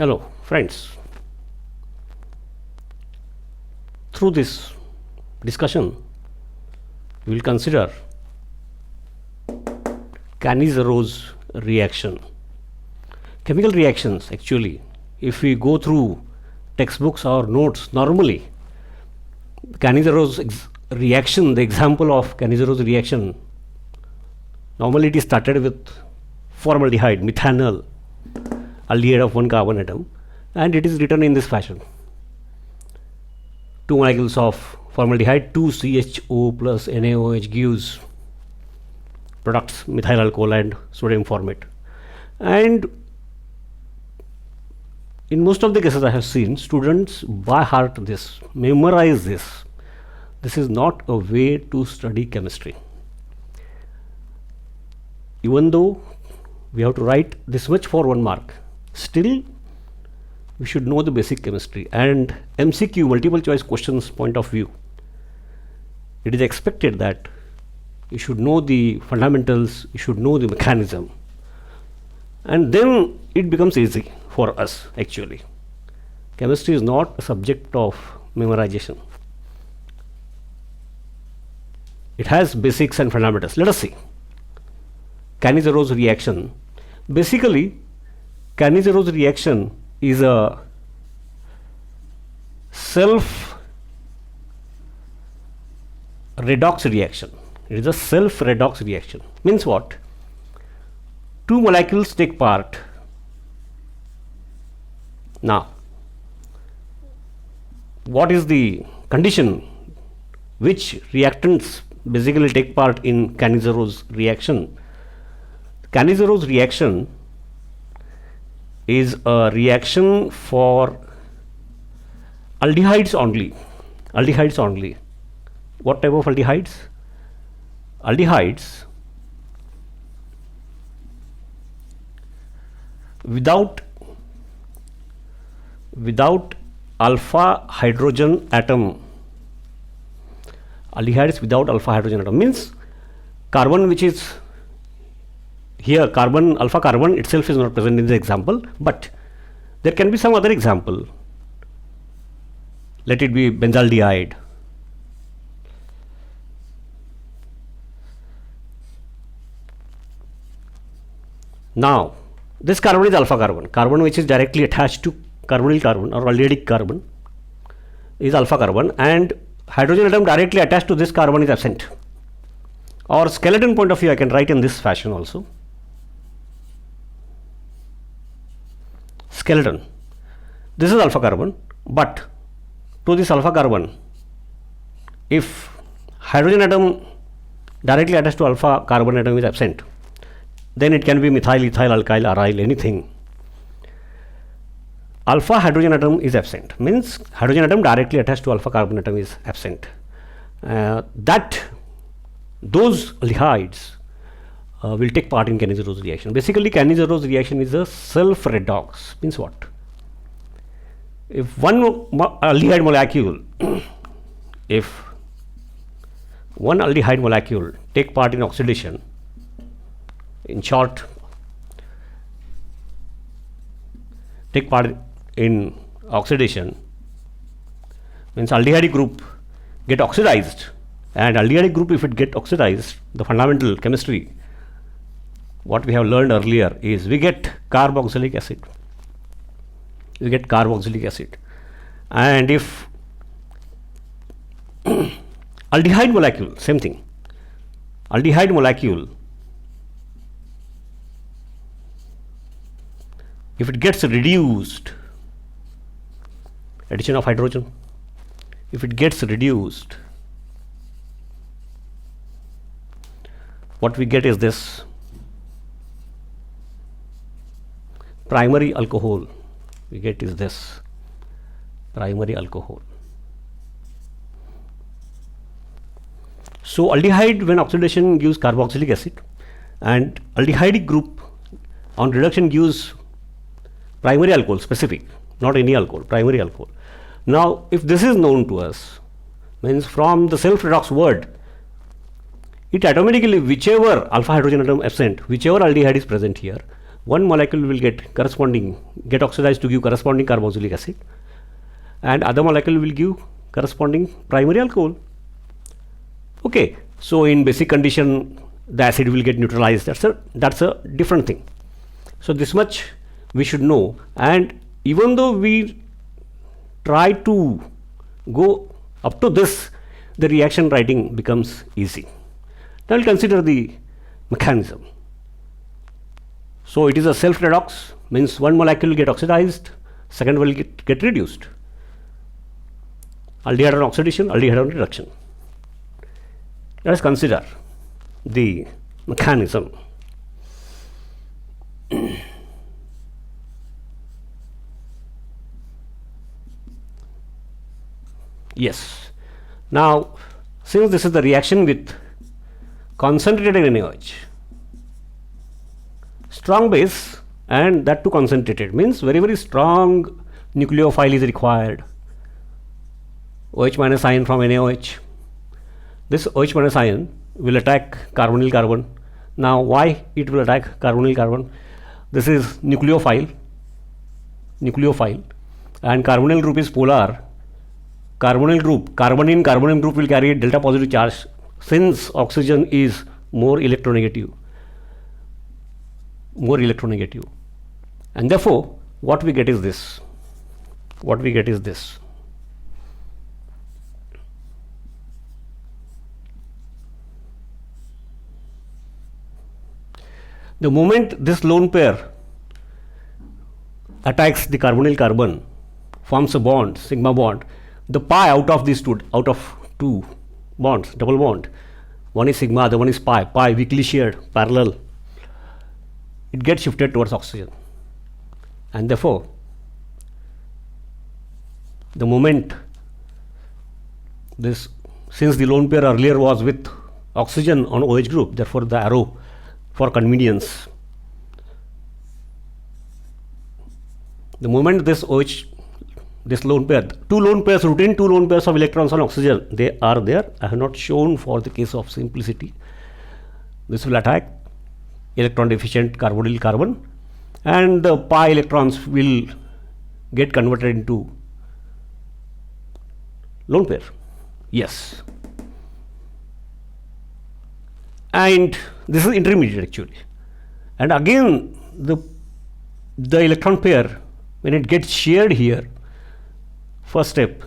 Hello friends, through this discussion we will consider Cannizzaro's reaction. Chemical reactions, actually, if we go through textbooks or notes, normally Cannizzaro's reaction, the example of Cannizzaro's reaction, normally it is started with formaldehyde, methanol, aldehyde of one carbon atom, and it is written in this fashion: 2 molecules of formaldehyde, 2CHO plus NaOH gives products methyl alcohol and sodium formate. And in most of the cases I have seen students by heart this, memorize this. This is not a way to study chemistry. Even though we have to write this much for 1 mark, still we should know the basic chemistry. And MCQ, multiple choice questions point of view, it is expected that you should know the fundamentals, you should know the mechanism, and then it becomes easy for us. Actually, chemistry is not a subject of memorization. It has basics and fundamentals. Let us see Cannizzaro's reaction. Basically, Cannizzaro's reaction is a self redox reaction. It is a self redox reaction. Means what? 2 molecules take part. Now, what is the condition? Which reactants basically take part in Cannizzaro's reaction? Cannizzaro's reaction is a reaction for aldehydes only. Aldehydes only. What type of aldehydes? Aldehydes without alpha hydrogen atom. Aldehydes without alpha hydrogen atom means carbon which is here, carbon, alpha carbon itself is not present in the example, but there can be some other example. Let it be benzaldehyde. Now, this carbon is alpha carbon. Carbon which is directly attached to carbonyl carbon or aldehydic carbon is alpha carbon, and hydrogen atom directly attached to this carbon is absent. Or skeleton point of view, I can write in this fashion also. Skeleton. This is alpha carbon, but to this alpha carbon, if hydrogen atom directly attached to alpha carbon atom is absent, then it can be methyl, ethyl, alkyl, aryl, anything. Alpha hydrogen atom is absent, means hydrogen atom directly attached to alpha carbon atom is absent. Those aldehydes will take part in Cannizzaro's reaction. Basically, Cannizzaro's reaction is a self redox. Means what? If one aldehyde molecule, if one aldehyde molecule take part in oxidation, in short, take part in oxidation, means aldehyde group get oxidized, and aldehyde group, if it get oxidized, the fundamental chemistry what we have learned earlier is we get carboxylic acid. We get carboxylic acid, and if aldehyde molecule, same thing, aldehyde molecule, if it gets reduced, addition of hydrogen, if it gets reduced, what we get is this primary alcohol. We get is this primary alcohol. So aldehyde, when oxidation, gives carboxylic acid, and aldehydic group on reduction gives primary alcohol, specific, not any alcohol, primary alcohol. Now, if this is known to us, means from the self redox word, it automatically, whichever alpha hydrogen atom absent, whichever aldehyde is present here, one molecule will get oxidized to give corresponding carboxylic acid, and other molecule will give corresponding primary alcohol. Okay, so in basic condition the acid will get neutralized. That's a different thing. So this much we should know, and even though we try to go up to this, the reaction writing becomes easy. Now we'll consider the mechanism. So it is a self redox, means one molecule get oxidized, second will get reduced. Aldehyde on oxidation, aldehyde on reduction. Let us consider the mechanism. Yes. Now, since this is the reaction with concentrated NaOH, strong base, and that too concentrated, means very strong nucleophile is required. OH minus ion from NaOH. This OH minus ion will attack carbonyl carbon. Now why it will attack carbonyl carbon? This is nucleophile, and carbonyl group is polar. Carbonyl group, carbon in carbonyl group will carry delta positive charge, since oxygen is more electronegative, and therefore what we get is this. The moment this lone pair attacks the carbonyl carbon, forms a bond, sigma bond, the pi out of two bonds, double bond, one is sigma, the one is pi weakly shared, parallel, it gets shifted towards oxygen, and therefore the moment this, since the lone pair earlier was with oxygen on OH group, therefore the arrow for convenience, the moment this OH, this lone pair, routine two lone pairs of electrons on oxygen, they are there. I have not shown for the case of simplicity. This will attack electron deficient carbonyl carbon, and the pi electrons will get converted into lone pair. Yes. And this is intermediate actually. And again the electron pair, when it gets shared here, first step,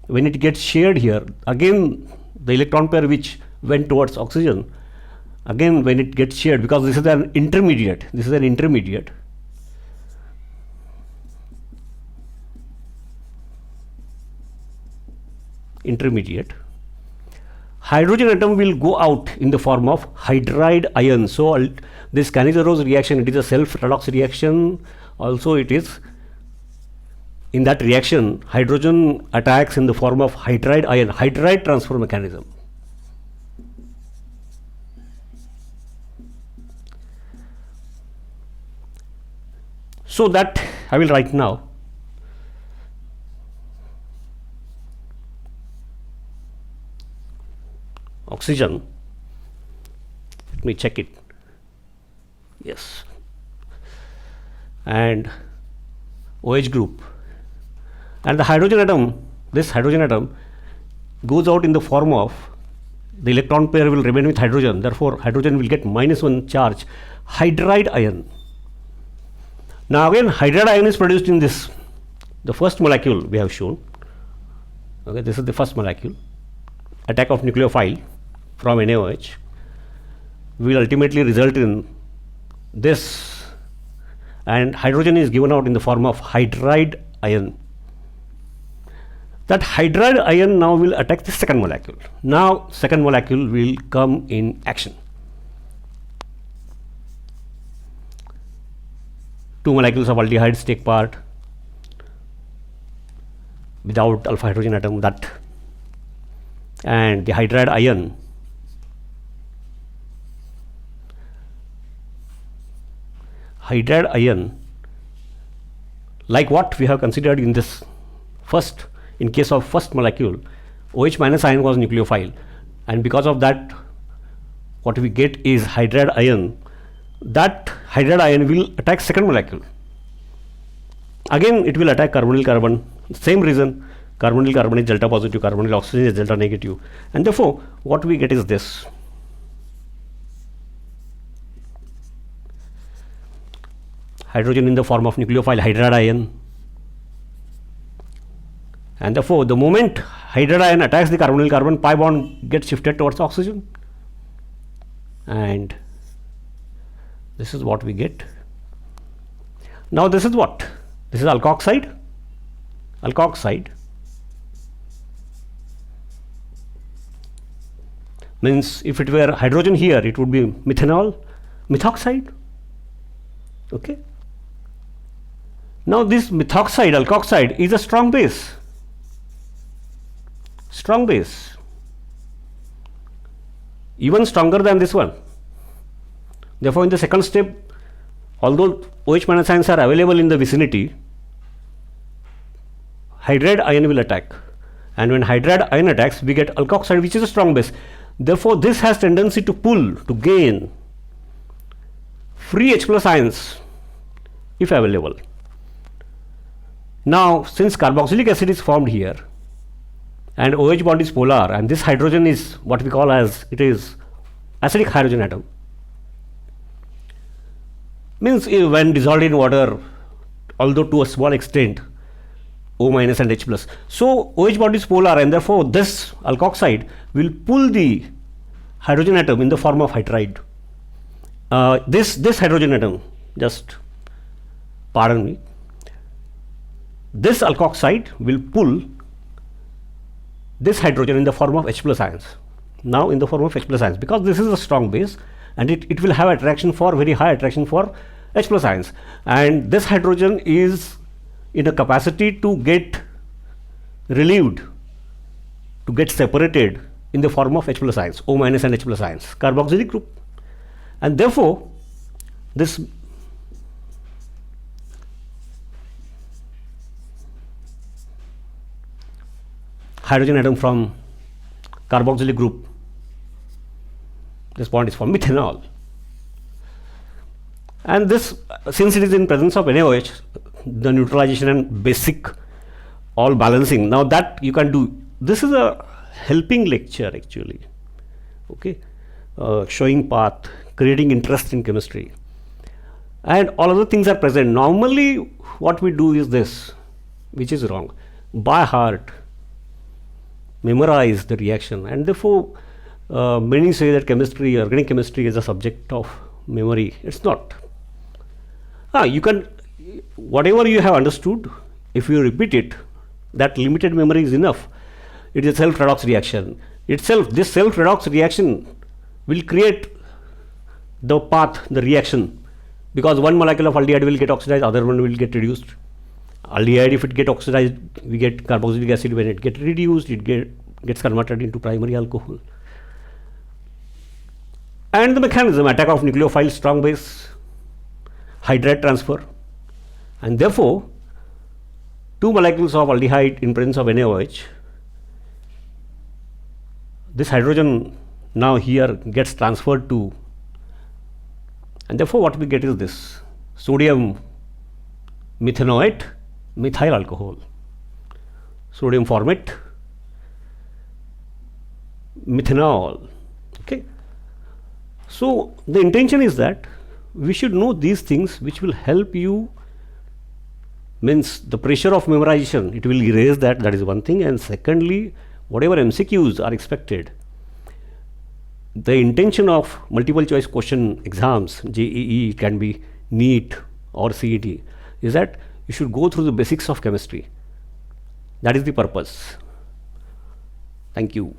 when it gets shared here, again the electron pair which went towards oxygen, again when it gets shared, because this is an intermediate, hydrogen atom will go out in the form of hydride ion. So this Cannizzaro's reaction, it is a self redox reaction. Also it is, in that reaction, hydrogen attacks in the form of hydride ion, hydride transfer mechanism. So that I will write now. Oxygen, let me check it. Yes. And OH group, and the hydrogen atom, this hydrogen atom goes out in the form of, the electron pair will remain with hydrogen, therefore hydrogen will get -1 charge, hydride ion. Now again hydride ion is produced in this, the first molecule we have shown. Okay, this is the first molecule. Attack of nucleophile from NaOH will ultimately result in this, and hydrogen is given out in the form of hydride ion. That hydride ion now will attack the second molecule. Now second molecule will come in action. Two molecules of aldehydes take part without alpha hydrogen atom, that, and the hydride ion like what we have considered in this first, in case of first molecule, OH minus ion was nucleophile, and because of that what we get is hydride ion that hydride ion will attack second molecule. Again it will attack carbonyl carbon, same reason. Carbonyl carbon is delta positive, carbonyl oxygen is delta negative, and therefore what we get is this. Hydrogen in the form of nucleophile hydride ion, and therefore the moment hydride ion attacks the carbonyl carbon, pi bond gets shifted towards oxygen, and this is what we get. Now this is what? This is alkoxide. Alkoxide means if it were hydrogen here, it would be methanol, methoxide. Okay. Now this methoxide, alkoxide, is a strong base. Strong base. Even stronger than this one. Therefore, in the second step, although OH minus ions are available in the vicinity, hydride ion will attack. And when hydride ion attacks, we get alkoxide, which is a strong base. Therefore, this has tendency to pull, to gain free H plus ions if available. Now, since carboxylic acid is formed here and OH bond is polar, and this hydrogen is what we call as, it is acidic hydrogen atom, means when dissolved in water, although to a small extent, O minus and H plus. So OH bond is polar, and therefore this alkoxide will pull the hydrogen atom in the form of hydride. This hydrogen atom, just pardon me, this alkoxide will pull this hydrogen in the form of H plus ions. Now in the form of H plus ions, because this is a strong base and it will have attraction for, very high attraction for H plus ions, and this hydrogen is in a capacity to get relieved, to get separated in the form of H plus ions, O minus and H plus ions, carboxylic group, and therefore this hydrogen atom from carboxylic group, this bond is formed methanol. And this, since it is in presence of NaOH, the neutralization and basic all balancing, now that you can do. This is a helping lecture actually, okay, showing path, creating interest in chemistry, and all other things are present. Normally what we do is this, which is wrong: by heart memorize the reaction, and therefore many say that chemistry, organic chemistry, is a subject of memory. It's not. You can, whatever you have understood, if you repeat it, that limited memory is enough. It is a self-redox reaction itself. This self-redox reaction will create the path, the reaction, because one molecule of aldehyde will get oxidized, other one will get reduced. Aldehyde, if it get oxidized, we get carboxylic acid. When it get reduced, it gets converted into primary alcohol. And the mechanism: attack of nucleophile strong base, hydride transfer, and therefore two molecules of aldehyde in presence of NaOH, this hydrogen now here gets transferred to, and therefore what we get is this sodium methanoate methyl alcohol, sodium formate methanol. Okay, so the intention is that we should know these things, which will help you, means the pressure of memorization, it will erase that, that is one thing. And secondly, whatever MCQs are expected, the intention of multiple choice question exams, JEE, it can be NEET or CET, is that you should go through the basics of chemistry. That is the purpose. Thank you.